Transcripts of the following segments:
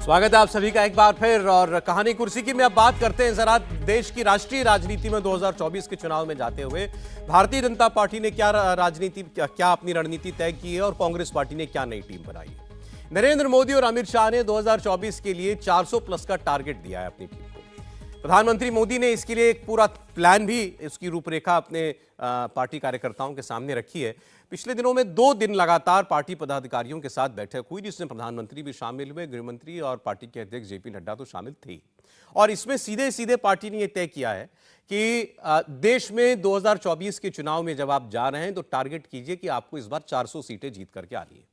स्वागत है आप सभी का एक बार फिर। और कहानी कुर्सी की में अब बात करते हैं जरा देश की राष्ट्रीय राजनीति में 2024 के चुनाव में जाते हुए भारतीय जनता पार्टी ने क्या अपनी रणनीति तय की है और कांग्रेस पार्टी ने क्या नई टीम बनाई है। नरेंद्र मोदी और अमित शाह ने 2024 के लिए 400 प्लस का टारगेट दिया है अपनी टीम को। प्रधानमंत्री मोदी ने इसके लिए एक पूरा प्लान भी, इसकी रूपरेखा अपने पार्टी कार्यकर्ताओं के सामने रखी है। पिछले दिनों में 2 दिन लगातार पार्टी पदाधिकारियों के साथ बैठक हुई, जिसमें प्रधानमंत्री भी शामिल हुए, गृहमंत्री और पार्टी के अध्यक्ष जेपी नड्डा तो शामिल थे ही। और इसमें सीधे सीधे पार्टी ने यह तय किया है कि देश में 2024 के चुनाव में जब आप जा रहे हैं तो टारगेट कीजिए कि आपको इस बार 400 सीटें जीत करके आनी है।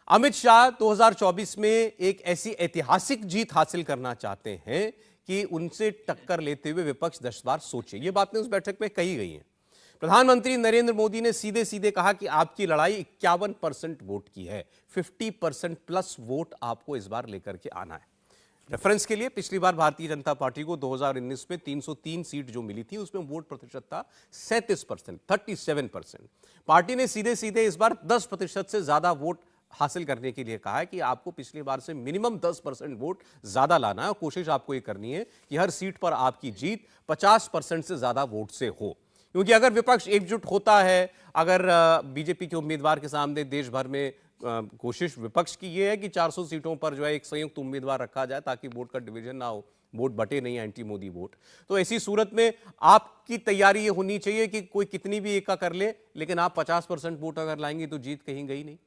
अमित शाह 2024 में एक ऐसी ऐतिहासिक जीत हासिल करना चाहते हैं कि उनसे टक्कर लेते हुए विपक्ष 10 बार सोचे। ये बातें उस बैठक में कही गई हैं। प्रधानमंत्री नरेंद्र मोदी ने सीधे सीधे कहा कि आपकी लड़ाई 51% वोट की है, 50% प्लस वोट आपको इस बार लेकर के आना है। रेफरेंस के लिए, पिछली बार भारतीय जनता पार्टी को 2019 में 303 सीट जो मिली थी उसमें वोट प्रतिशत था 37%, 37%। पार्टी ने सीधे सीधे इस बार 10% से ज्यादा वोट हासिल करने के लिए कहा है कि आपको पिछली बार से मिनिमम 10% वोट ज्यादा लाना है। कोशिश आपको ये करनी है कि हर सीट पर आपकी जीत 50% से ज्यादा वोट से हो, क्योंकि अगर विपक्ष एकजुट होता है, अगर बीजेपी के उम्मीदवार के सामने देश भर में कोशिश विपक्ष की यह है कि 400 सीटों पर जो है एक संयुक्त उम्मीदवार रखा जाए ताकि वोट का डिवीजन ना हो, वोट बटे नहीं, एंटी मोदी वोट। तो ऐसी सूरत में आपकी तैयारी ये होनी चाहिए कि कोई कितनी भी एका कर ले, लेकिन आप 50% वोट अगर लाएंगे तो जीत कहीं गई नहीं।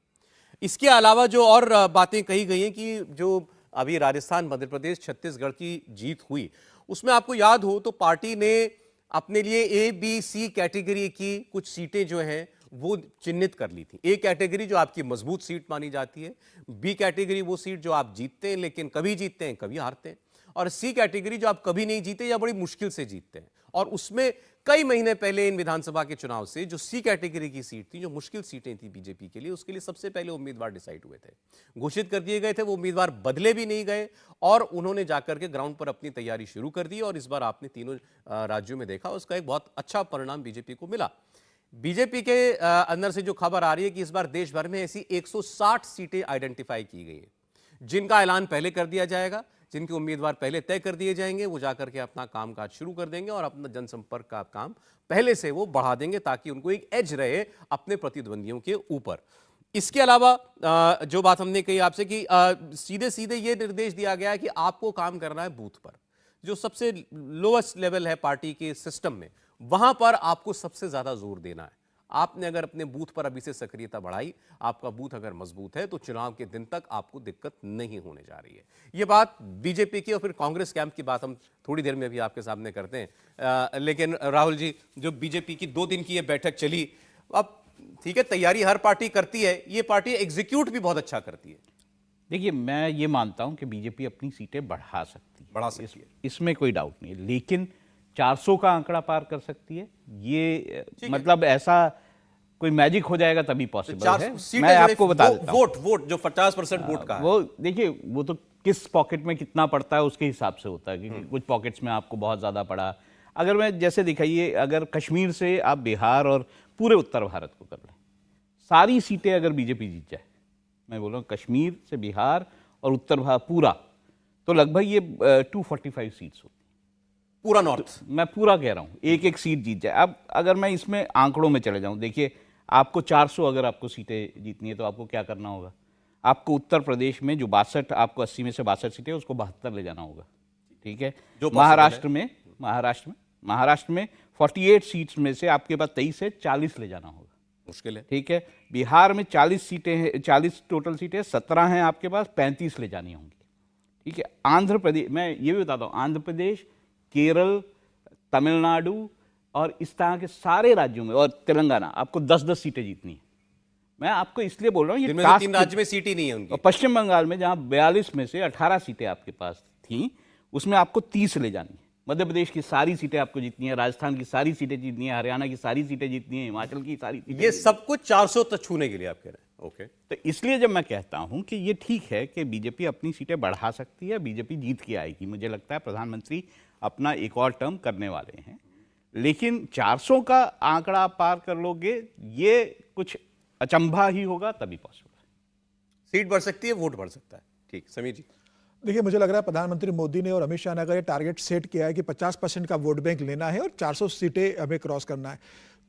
इसके अलावा जो और बातें कही गई हैं कि जो अभी राजस्थान, मध्य प्रदेश, छत्तीसगढ़ की जीत हुई, उसमें आपको याद हो तो पार्टी ने अपने लिए ए, बी, सी कैटेगरी की कुछ सीटें जो हैं वो चिन्हित कर ली थी। ए कैटेगरी जो आपकी मजबूत सीट मानी जाती है, बी कैटेगरी वो सीट जो आप जीतते हैं लेकिन कभी जीतते हैं कभी हारते हैं, और सी कैटेगरी जो आप कभी नहीं जीते या बड़ी मुश्किल से जीतते हैं। और उसमें कई महीने पहले इन विधानसभा के चुनाव से जो सी कैटेगरी की सीट थी, जो मुश्किल सीटें थी बीजेपी के लिए, उसके लिए सबसे पहले उम्मीदवार डिसाइड हुए थे, घोषित कर दिए गए थे। वो उम्मीदवार बदले भी नहीं गए और उन्होंने जाकर के ग्राउंड पर अपनी तैयारी शुरू कर दी। और इस बार आपने तीनों राज्यों में देखा, उसका एक बहुत अच्छा परिणाम बीजेपी को मिला। बीजेपी के अंदर से जो खबर आ रही है कि इस बार देश भर में ऐसी 160 सीटें आइडेंटिफाई की गई हैं, जिनका ऐलान पहले कर दिया जाएगा, जिनके उम्मीदवार पहले तय कर दिए जाएंगे। वो जाकर के अपना कामकाज शुरू कर देंगे और अपना जनसंपर्क का काम पहले से वो बढ़ा देंगे ताकि उनको एक एज रहे अपने प्रतिद्वंदियों के ऊपर। इसके अलावा जो बात हमने कही आपसे कि सीधे सीधे ये निर्देश दिया गया है कि आपको काम करना है बूथ पर, जो सबसे लोएस्ट लेवल है पार्टी के सिस्टम में, वहां पर आपको सबसे ज्यादा जोर देना है। आपने अगर अपने बूथ पर अभी से सक्रियता बढ़ाई, आपका बूथ अगर मजबूत है तो चुनाव के दिन तक आपको दिक्कत नहीं होने जा रही है। ये बात बीजेपी की। और फिर कांग्रेस कैंप की बात हम थोड़ी देर में भी आपके सामने करते हैं। लेकिन राहुल जी, जो बीजेपी की 2 दिन की ये बैठक चली, अब ठीक है, तैयारी हर पार्टी करती है, ये पार्टी एग्जीक्यूट भी बहुत अच्छा करती है। देखिए, मैं ये मानता हूं कि बीजेपी अपनी सीटें बढ़ा सकती है, इसमें कोई डाउट नहीं है, लेकिन 400 का आंकड़ा पार कर सकती है, ये मतलब ऐसा कोई मैजिक हो जाएगा तभी पॉसिबल है। मैं आपको बता देता हूं, वोट जो 50% वोट का वो देखिए, वो तो किस पॉकेट में कितना पड़ता है उसके हिसाब से होता है, क्योंकि कुछ पॉकेट्स में आपको बहुत ज्यादा पड़ा। अगर मैं जैसे दिखाइए, अगर कश्मीर से आप बिहार और पूरे उत्तर भारत को कर लें, सारी सीटें अगर बीजेपी जीत जाए, मैं बोल रहा हूँ कश्मीर से बिहार और उत्तर भारत पूरा, तो लगभग ये 245 सीट्स होती, पूरा नॉर्थ। मैं पूरा कह रहा हूं, एक एक सीट जीत जाए। अब अगर मैं इसमें आंकड़ों में चले जाऊं, देखिए, आपको 400 अगर आपको सीटें जीतनी है तो आपको क्या करना होगा? आपको उत्तर प्रदेश में जो 62, आपको 80 में से 62 सीटें, उसको 72 ले जाना होगा, ठीक है। जो महाराष्ट्र में 48 सीट्स में से आपके पास 23 से 40 ले जाना होगा, मुश्किल है, ठीक है। बिहार में 40 सीटें हैं, 40 टोटल सीटें, 17 हैं आपके पास, 35 ले जानी होंगी, ठीक है। आंध्र प्रदेश, मैं ये भी बताता हूँ, आंध्र प्रदेश, केरल, तमिलनाडु और इस तरह के सारे राज्यों में, और तेलंगाना, आपको 10-10 सीटें जीतनी है। मैं आपको इसलिए बोल रहा हूँ, ये 3 राज्य में सीट ही नहीं है उनकी। और पश्चिम बंगाल में जहां 42 में से 18 सीटें आपके पास थी, उसमें आपको 30 ले जानी है। मध्य प्रदेश की सारी सीटें आपको जीतनी है, राजस्थान की सारी सीटें जीतनी है, हरियाणा की सारी सीटें जीतनी है, हिमाचल की सारी सीटें, ये सब कुछ 400 तक छूने के लिए आप कह रहे हैं। ओके, तो इसलिए जब मैं कहता हूं कि ये ठीक है कि बीजेपी अपनी सीटें बढ़ा सकती है, बीजेपी जीत के आएगी। मुझे लगता है प्रधानमंत्री अपना एक और टर्म करने वाले हैं, लेकिन 400 का आंकड़ा आप पार कर लोगे, ये कुछ अचंभा ही होगा, तभी पॉसिबल है। सीट बढ़ सकती है, वोट बढ़ सकता है। ठीक, समीर जी। देखिए, मुझे लग रहा है प्रधानमंत्री मोदी ने और अमित शाह ने अगर ये टारगेट सेट किया है कि 50% का वोट बैंक लेना है और 400 सीटें हमें क्रॉस करना है,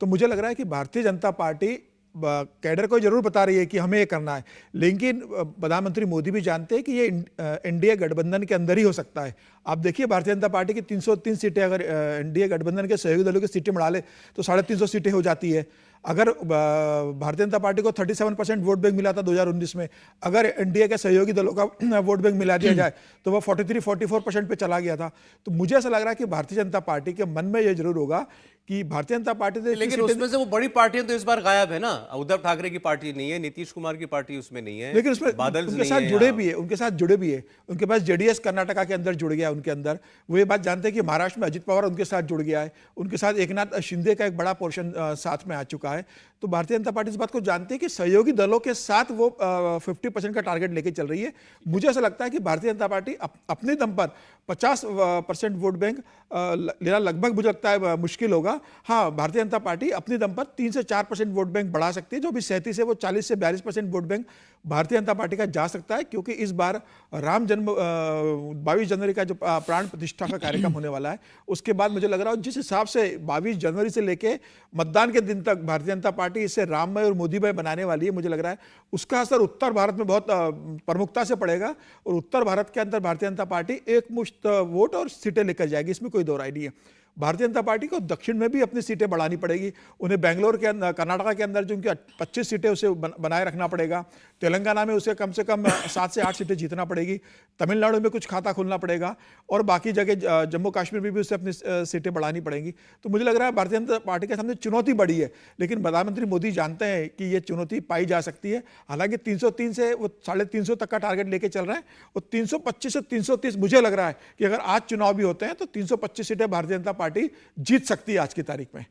तो मुझे लग रहा है कि भारतीय जनता पार्टी कैडर को जरूर बता रही है कि हमें ये करना है, लेकिन प्रधानमंत्री मोदी भी जानते हैं कि ये एनडीए गठबंधन के अंदर ही हो सकता है। आप देखिए, भारतीय जनता पार्टी की 303 सीटें अगर एनडीए गठबंधन के सहयोगी दलों की सीटें बढ़ा ले तो 350 सीटें हो जाती है। अगर भारतीय जनता पार्टी को 37% वोट बैंक मिला था 2019 में, अगर एनडीए के सहयोगी दलों का वोट बैंक मिला दिया जाए तो वह 43-44% पे चला गया था। तो मुझे ऐसा लग रहा है कि भारतीय जनता पार्टी के मन में यह जरूर होगा कि भारतीय जनता पार्टी से, लेकिन उसमें से वो बड़ी पार्टियां तो इस बार गायब है ना। उद्धव ठाकरे की पार्टी नहीं है, नीतीश कुमार की पार्टी उसमें नहीं है, लेकिन उसमें बादल उनके नहीं साथ है जुड़े भी है, उनके साथ जुड़े भी है। उनके पास जेडीएस कर्नाटका के अंदर जुड़ गया, उनके अंदर वो ये बात जानते हैं कि महाराष्ट्र में अजित पवार उनके साथ जुड़ गया है, उनके साथ एकनाथ शिंदे का एक बड़ा पोर्शन साथ में आ चुका है। तो भारतीय जनता पार्टी इस बात को जानती है कि सहयोगी दलों के साथ वो 50% का टारगेट लेके चल रही है। मुझे ऐसा लगता है कि भारतीय जनता पार्टी अपने दम पर 50% वोट बैंक लेना लगभग मुझे लगता है मुश्किल होगा। हाँ, भारतीय जनता पार्टी अपने दम पर 3 से 4% वोट बैंक बढ़ा सकती है, जो भी 37 है वो 40 से 42% vote bank Bharatiya Janata party का जा सकता है, क्योंकि इस बार राम जन्म 22 जनवरी का जो प्राण प्रतिष्ठा का कार्यक्रम होने वाला है, उसके बाद मुझे लग रहा है जिस हिसाब से 22 जनवरी से लेके मतदान के दिन तक भारतीय जनता पार्टी इसे राममय और मोदीमय बनाने वाली है, मुझे लग रहा है उसका असर उत्तर भारत में बहुत प्रमुखता से पड़ेगा और उत्तर भारत के अंदर भारतीय जनता पार्टी एकमुश्त वोट और सीटें लेकर जाएगी, इसमें कोई दो राय नहीं है। भारतीय जनता पार्टी को दक्षिण में भी अपनी सीटें बढ़ानी पड़ेगी, उन्हें बेंगलोर के अंदर, कर्नाटका के अंदर जो उनकी 25 सीटें उसे बनाए रखना पड़ेगा, तेलंगाना में उसे कम से कम 7 से 8 सीटें जीतना पड़ेगी, तमिलनाडु में कुछ खाता खोलना पड़ेगा और बाकी जगह जम्मू कश्मीर में भी उसे अपनी सीटें बढ़ानी पड़ेंगी। तो मुझे लग रहा है भारतीय जनता पार्टी के सामने चुनौती बड़ी है, लेकिन प्रधानमंत्री मोदी जानते हैं कि ये चुनौती पाई जा सकती है। हालांकि 303 से वो 350 तक का टारगेट लेके चल रहे हैं और 325 से 330 मुझे लग रहा है कि अगर आज चुनाव भी होते हैं तो 325 सीटें भारतीय जनता पार्टी जीत सकती है आज की तारीख में।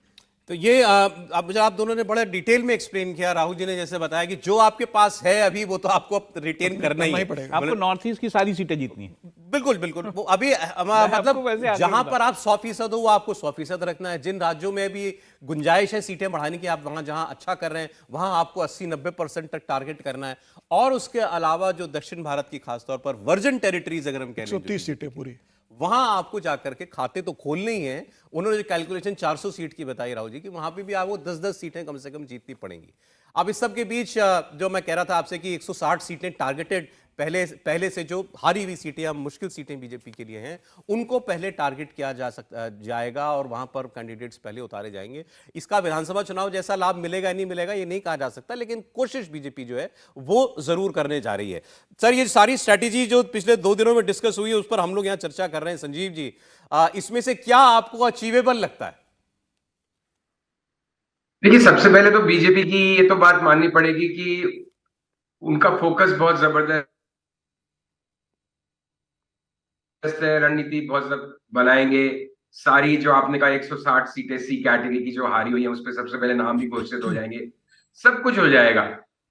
तो ये अब आप दोनों ने बड़ा डिटेल में एक्सप्लेन किया। राहुल जी ने जैसे बताया कि जो आपके पास है अभी वो तो आपको रिटेन करना ही पड़ेगा। आपको नॉर्थ ईस्ट की सारी सीटें जीतनी है। बिल्कुल बिल्कुल। वो अभी मतलब जहां पर आप 100% हो वो आपको 100% रखना है। जिन राज्यों में भी गुंजाइश है सीटें बढ़ाने की, आप वहां जहां अच्छा कर रहे हैं वहां आपको 80-90% तक टारगेट करना है। और उसके अलावा जो दक्षिण भारत की खासतौर पर वर्जन टेरिटरीज अगर हम कह लें 130 सीटें पूरी, वहां आपको जाकर के खाते तो खोलने ही हैं। उन्होंने जो कैलकुलेशन 400 सीट की बताई राहुल जी की, वहां पे भी आपको 10-10 सीटें कम से कम जीतनी पड़ेंगी। अब इस सब के बीच जो मैं कह रहा था आपसे कि 160 सीटें टारगेटेड पहले से जो हारी हुई सीटें या मुश्किल सीटें बीजेपी के लिए हैं उनको पहले टारगेट किया जाएगा और वहां पर कैंडिडेट्स पहले उतारे जाएंगे। इसका विधानसभा चुनाव जैसा लाभ मिलेगा नहीं मिलेगा ये नहीं कहा जा सकता, लेकिन कोशिश बीजेपी जो है वो जरूर करने जा रही है। सर, ये सारी स्ट्रैटेजी जो पिछले 2 दिनों में डिस्कस हुई है उस पर हम लोग यहां चर्चा कर रहे हैं। संजीव जी, इसमें से क्या आपको अचीवेबल लगता है? देखिए, सबसे पहले तो बीजेपी की ये तो बात माननी पड़ेगी कि उनका फोकस बहुत जबरदस्त है, रणनीति बहुत बनाएंगे। सारी जो आपने कहा 160 सीटें सी कैटेगरी की जो हारी हुई है उस पर सबसे पहले नाम भी घोषित हो जाएंगे, सब कुछ हो जाएगा।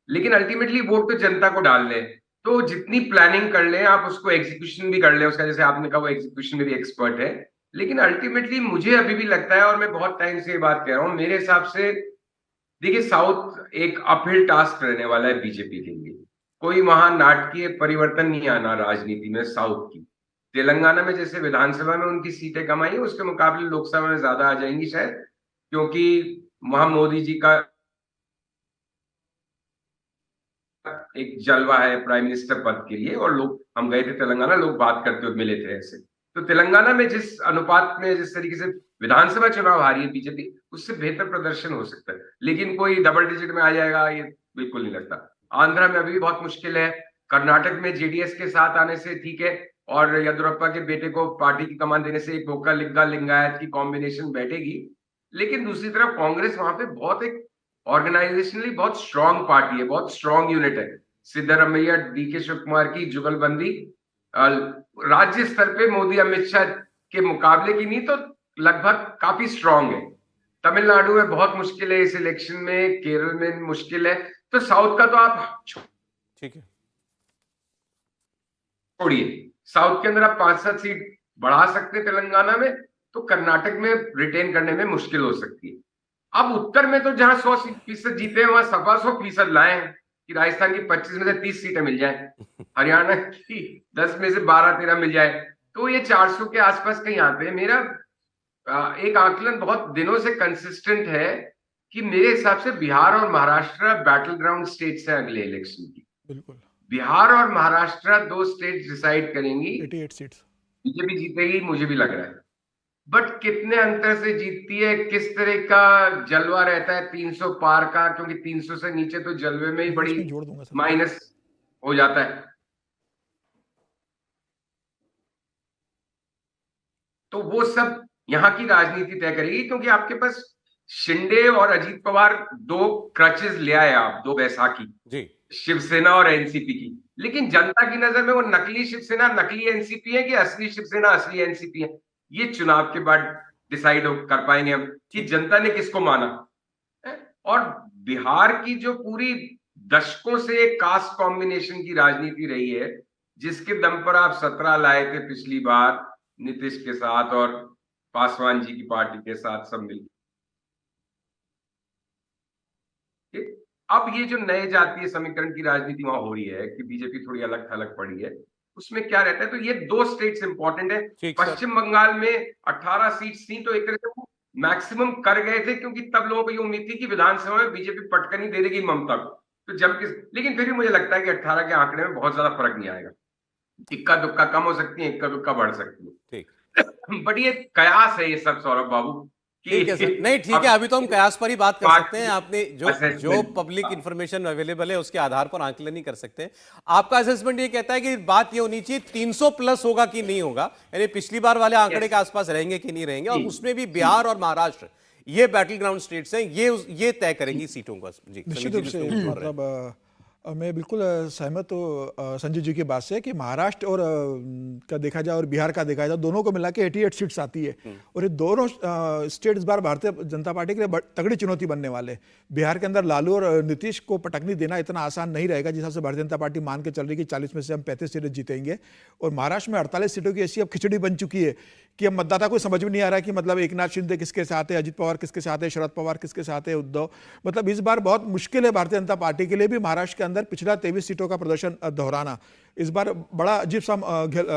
लेकिन अल्टीमेटली वोट तो जनता को डाल दें, तो जितनी प्लानिंग कर लें आप उसको एग्जीक्यूशन भी कर लें उसका, जैसे आपने कहा वो एग्जीक्यूशन में भी एक्सपर्ट है। लेकिन अल्टीमेटली मुझे अभी भी लगता है, और मैं बहुत टाइम से ये बात कह रहा हूं, मेरे हिसाब से देखिए साउथ एक अपहिल टास्क रहने वाला है बीजेपी के लिए। कोई वहां नाटकीय परिवर्तन नहीं आना राजनीति में साउथ की। तेलंगाना में जैसे विधानसभा में उनकी सीटें कम आई है उसके मुकाबले लोकसभा में ज्यादा आ जाएंगी शायद, क्योंकि वहां मोदी जी का एक जलवा है प्राइम मिनिस्टर पद के लिए, और लोग, हम गए थे तेलंगाना, लोग बात करते हुए मिले थे ऐसे। तो तेलंगाना में जिस अनुपात में जिस तरीके से विधानसभा चुनाव हारी है बीजेपी, उससे बेहतर प्रदर्शन हो सकता है, लेकिन कोई डबल डिजिट में आ जाएगा ये बिल्कुल नहीं लगता। आंध्रा में अभी भी बहुत मुश्किल है। कर्नाटक में जेडीएस के साथ आने से ठीक है, और येदियुरप्पा के बेटे को पार्टी की कमान देने से एक गोका लिग्गा लिंगायत की कॉम्बिनेशन बैठेगी। लेकिन दूसरी तरफ कांग्रेस वहां पे बहुत एक ऑर्गेनाइजेशनली बहुत स्ट्रांग पार्टी है, बहुत स्ट्रांग यूनिट है। सिद्धरमैया, डीके शिव कुमार की जुगलबंदी राज्य स्तर पे मोदी अमित शाह के मुकाबले की नहीं तो लगभग काफी स्ट्रांग है। तमिलनाडु में बहुत मुश्किल है इस इलेक्शन में, केरल में मुश्किल है। तो साउथ का तो आप ठीक है, छोड़िए, साउथ के अंदर आप 5-7 सीट बढ़ा सकते हैं तेलंगाना में, तो कर्नाटक में रिटेन करने में मुश्किल हो सकती है। अब उत्तर में तो जहां 100% जीते हैं वहां 100% लाए हैं। कि राजस्थान की 25 में से 30 सीटें मिल जाए, हरियाणा की 10 में से 12-13 मिल जाए, तो ये 400 के आसपास कहीं आते हैं। मेरा एक आकलन बहुत दिनों से कंसिस्टेंट है कि मेरे हिसाब से बिहार और महाराष्ट्र बैटल ग्राउंड स्टेट्स है अगले इलेक्शन की। बिल्कुल। बिहार और महाराष्ट्र 2 स्टेट डिसाइड करेंगी, 88 सीट्स। बीजेपी जीतेगी, मुझे भी लग रहा है। बट कितने अंतर से जीतती है, किस तरह का जलवा रहता है 300 पार का, क्योंकि 300 से नीचे तो जलवे में ही बड़ी इसमें जोड़ दूंगा सर। माइनस हो जाता है। तो वो सब यहां की राजनीति तय करेगी, क्योंकि आपके पास शिंदे और अजीत पवार 2 क्रचेस ले आए आप, 2 बैसाखी जी। शिवसेना और एनसीपी की। लेकिन जनता की नजर में वो नकली शिवसेना नकली एनसीपी है कि असली शिवसेना असली एनसीपी है, ये चुनाव के बाद डिसाइड कर पाएंगे हम कि जनता ने किसको माना है। और बिहार की जो पूरी दशकों से एक कास्ट कॉम्बिनेशन की राजनीति रही है, जिसके दम पर आप 17 लाए थे पिछली बार नीतीश के साथ और पासवान जी की पार्टी के साथ सब मिलकर। अब ये जो नए जातीय समीकरण की राजनीति वहां हो रही है कि बीजेपी थोड़ी अलग थलग पड़ी है, उसमें क्या रहता है, तो ये 2 स्टेट्स इंपॉर्टेंट है। पश्चिम बंगाल में 18 सीट्स थी, तो एक तरह से वो मैक्सिमम कर गए थे, क्योंकि तब लोगों को ये उम्मीद थी कि विधानसभा में बीजेपी पटकनी दे देगी ममता को, तो जब लेकिन फिर भी मुझे लगता है कि 18 के आंकड़े में बहुत ज्यादा फर्क नहीं आएगा। इक्का दुक्का कम हो सकती है, इक्का दुक्का बढ़ सकती है। ठीक। बट ये कयास है ये सब, सौरभ बाबू। ठीक है सर, नहीं ठीक है, अभी तो हम कयास पर ही बात कर सकते हैं। आपने जो पब्लिक इंफॉर्मेशन अवेलेबल है उसके आधार पर आंकलन नहीं कर सकते। आपका असेसमेंट ये कहता है कि बात ये होनी चाहिए 300 प्लस होगा कि नहीं होगा, यानी पिछली बार वाले आंकड़े के आसपास रहेंगे कि नहीं रहेंगे, और उसमें भी बिहार और महाराष्ट्र ये बैटल ग्राउंड स्टेट्स हैं, ये तय करेंगी सीटों को। जी, निश्चित रूप से मतलब मैं बिल्कुल सहमत हूँ संजय जी की बात से कि महाराष्ट्र और का देखा जाए और बिहार का देखा जाए, दोनों को मिला के 88 सीट्स आती है, और ये दोनों स्टेट इस बार भारतीय जनता पार्टी के लिए तगड़ी चुनौती बनने वाले। बिहार के अंदर लालू और नीतीश को पटकनी देना इतना आसान नहीं रहेगा, जिस हिसाब से भारतीय जनता पार्टी मान के चल रही है कि 40 में से हम 35 सीटें जीतेंगे। और महाराष्ट्र में 48 सीटों की ऐसी अब खिचड़ी बन चुकी है कि अब मतदाता को समझ में नहीं आ रहा है कि मतलब एकनाथ शिंदे किसके साथ है, अजित पवार किसके साथ है, शरद पवार किसके साथ है, उद्धव। मतलब इस बार बहुत मुश्किल है भारतीय जनता पार्टी के लिए भी महाराष्ट्र के अंदर पिछला 23 सीटों का प्रदर्शन दोहराना। इस बार बड़ा अजीब सा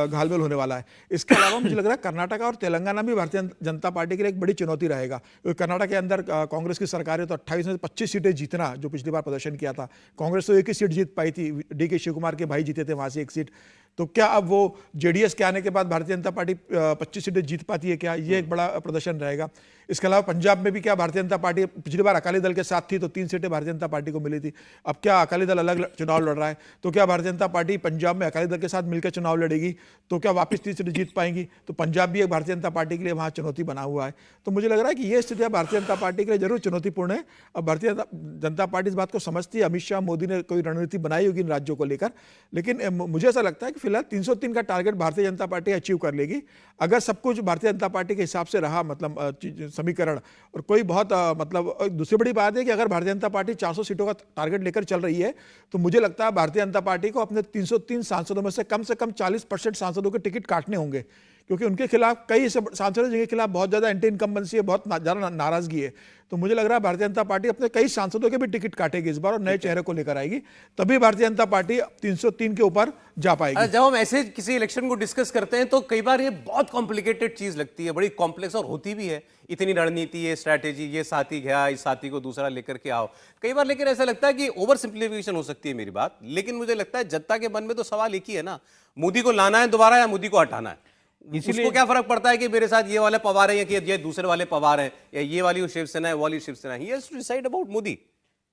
घालमेल होने वाला है। इसके अलावा मुझे लग रहा है कर्नाटक और तेलंगाना भी भारतीय जनता पार्टी के लिए एक बड़ी चुनौती रहेगा। कर्नाटक के अंदर कांग्रेस की सरकार है, तो 28 में से 25 सीटें जीतना, जो पिछली बार प्रदर्शन किया था। कांग्रेस तो एक ही सीट जीत पाई थी, DK शिवकुमार के भाई जीते थे वहां से एक सीट। तो क्या अब वो JDS के आने के बाद भारतीय जनता पार्टी 25 सीटें जीत पाती है क्या, ये एक बड़ा प्रदर्शन रहेगा। इसके अलावा पंजाब में भी क्या भारतीय जनता पार्टी पिछली बार अकाली दल के साथ थी, तो 3 सीटें भारतीय जनता पार्टी को मिली थी। अब क्या अकाली दल अलग चुनाव लड़ रहा है, तो क्या भारतीय जनता पार्टी पंजाब में अकाली दल के साथ मिलकर चुनाव लड़ेगी, तो क्या वापस 3 सीटें जीत पाएंगी। तो पंजाब भी एक भारतीय जनता पार्टी के लिए वहाँ चुनौती बना हुआ है। तो मुझे लग रहा है कि ये स्थितियाँ भारतीय जनता पार्टी के लिए जरूर चुनौतीपूर्ण है। अब भारतीय जनता पार्टी इस बात को समझती है, अमित शाह मोदी ने कोई रणनीति बनाई होगी इन राज्यों को लेकर, लेकिन मुझे ऐसा लगता है कि फिलहाल 303 का target Bharatiya Janata party achieve कर लेगी, अगर सब कुछ भारतीय जनता पार्टी के हिसाब से रहा, मतलब समीकरण। और कोई बहुत मतलब दूसरी बड़ी बात है कि अगर भारतीय जनता पार्टी 400 सीटों का टारगेट लेकर चल रही है, तो मुझे लगता है भारतीय जनता पार्टी को अपने 303 सांसदों में से कम 40% सांसदों के टिकट काटने होंगे, क्योंकि उनके खिलाफ कई सांसद जिनके खिलाफ बहुत ज्यादा एंटी इनकम्बेंसी है, बहुत ज्यादा नाराजगी है। तो मुझे लग रहा है भारतीय जनता पार्टी अपने कई सांसदों के भी टिकट काटेगी इस बार, और नए चेहरे को लेकर आएगी, तभी भारतीय जनता पार्टी 303 के ऊपर जा पाएगी। जब हम ऐसे किसी इलेक्शन को डिस्कस करते हैं तो कई बार ये बहुत कॉम्प्लिकेटेड चीज लगती है, बड़ी कॉम्प्लेक्स और होती भी है। इतनी रणनीति, ये स्ट्रैटेजी, ये साथी गया, इस साथी को दूसरा लेकर के आओ कई बार, लेकिन ऐसा लगता है कि ओवर सिंप्लीफिकेशन हो सकती है मेरी बात। लेकिन मुझे लगता है जनता के मन में तो सवाल एक ही है ना, मोदी को लाना है दोबारा या मोदी को हटाना है। इसलिए क्या फर्क पड़ता है कि मेरे साथ ये वाले पवार है या कि ये दूसरे वाले पवार हैं, या ये वाली शिवसेना है, वो वाली शिवसेना है। He has to decide about Modi.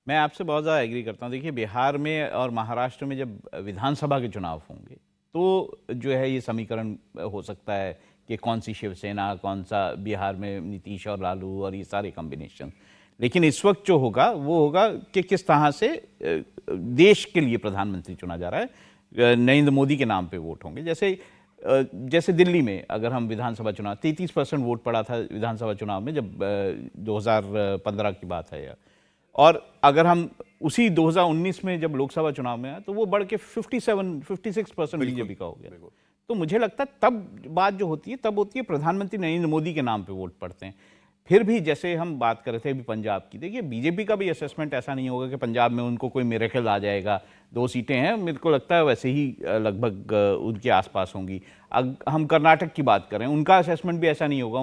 मैं आपसे बहुत ज़्यादा एग्री करता हूँ। देखिए, बिहार में और महाराष्ट्र में जब विधानसभा के चुनाव होंगे तो जो है ये समीकरण हो सकता है कि कौन सी शिवसेना, कौन सा बिहार में नीतीश और लालू और ये सारे कॉम्बिनेशन। लेकिन इस वक्त जो होगा वो होगा कि किस तरह से देश के लिए प्रधानमंत्री चुना जा रहा है। नरेंद्र मोदी के नाम पे वोट होंगे। जैसे दिल्ली में अगर हम विधानसभा चुनाव 33% वोट पड़ा था विधानसभा चुनाव में, जब 2015 की बात है। और अगर हम उसी 2019 में जब लोकसभा चुनाव में आया तो वो बढ़ के 56% बीजेपी का हो गया। तो मुझे लगता है तब बात जो होती है तब होती है प्रधानमंत्री नरेंद्र मोदी के नाम पे वोट पड़ते हैं। फिर भी जैसे हम बात कर रहे थे अभी पंजाब की, देखिए बीजेपी का भी असेसमेंट ऐसा नहीं होगा कि पंजाब में उनको कोई मिरेकल आ जाएगा। 2 सीटें हैं, मेरे को लगता है वैसे ही लगभग उनके आसपास होंगी। हम कर्नाटक की बात करें, उनका असेसमेंट भी ऐसा नहीं होगा।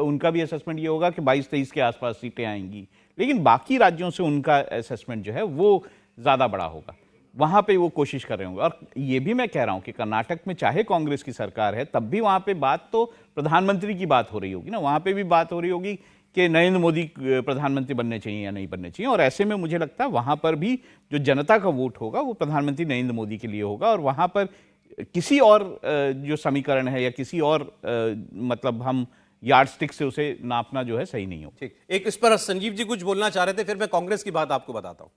उनका भी असेसमेंट ये होगा कि 22-23 के आसपास सीटें आएंगी। लेकिन बाकी राज्यों से उनका असेसमेंट जो है वो ज़्यादा बड़ा होगा, वहाँ पे वो कोशिश कर रहे होंगे। और ये भी मैं कह रहा हूँ कि कर्नाटक में चाहे कांग्रेस की सरकार है, तब भी वहाँ पे बात तो प्रधानमंत्री की बात हो रही होगी ना। वहाँ पे भी बात हो रही होगी कि नरेंद्र मोदी प्रधानमंत्री बनने चाहिए या नहीं बनने चाहिए। और ऐसे में मुझे लगता है वहाँ पर भी जो जनता का वोट होगा वो प्रधानमंत्री नरेंद्र मोदी के लिए होगा। और वहाँ पर किसी और जो समीकरण है या किसी और मतलब हम यार्ड स्टिक से उसे नापना जो है सही नहीं हो। ठीक, एक इस पर संजीव जी कुछ बोलना चाह रहे थे, फिर मैं कांग्रेस की बात आपको बताता हूँ।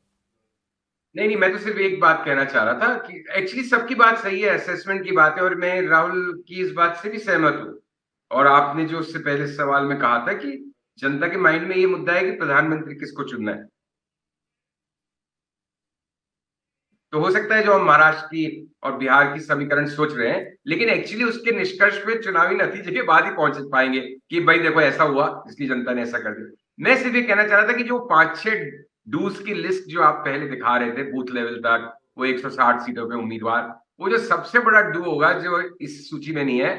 नहीं, मैं तो सिर्फ एक बात कहना चाह रहा था कि एक्चुअली सबकी बात सही है, असेसमेंट की बात है, और मैं राहुल की इस बात से भी सहमत हूँ। और आपने जो उससे पहले सवाल में कहा था कि जनता के माइंड में ये मुद्दा है कि प्रधानमंत्री किसको चुनना है, तो हो सकता है जो हम महाराष्ट्र की और बिहार की समीकरण सोच रहे हैं, लेकिन एक्चुअली उसके निष्कर्ष पे चुनावी नतीजे के बाद ही पहुंच पाएंगे कि भाई देखो ऐसा हुआ, इसलिए जनता ने ऐसा कर दिया। मैं सिर्फ ये कहना चाह रहा था कि जो 5-6 डूज की लिस्ट जो आप पहले दिखा रहे थे बूथ लेवल तक, वो 160 सीटों पे उम्मीदवार, वो जो सबसे बड़ा डू होगा जो इस सूची में नहीं है,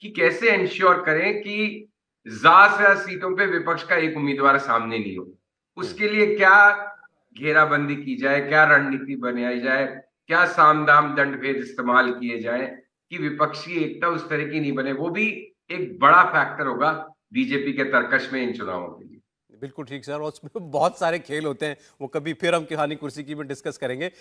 कि कैसे इंश्योर करें कि ज्यादा से ज्यादा सीटों पे विपक्ष का एक उम्मीदवार सामने नहीं हो। उसके लिए क्या घेराबंदी की जाए, क्या रणनीति बनाई जाए, क्या साम दाम दंड भेद इस्तेमाल किए जाए कि विपक्षी एकता उस तरह की नहीं बने, वो भी एक बड़ा फैक्टर होगा बीजेपी के तर्कश में इन चुनावों के लिए। बिल्कुल ठीक सर, और उसमें बहुत सारे खेल होते हैं, वो कभी फिर हम कहानी कुर्सी की में डिस्कस करेंगे।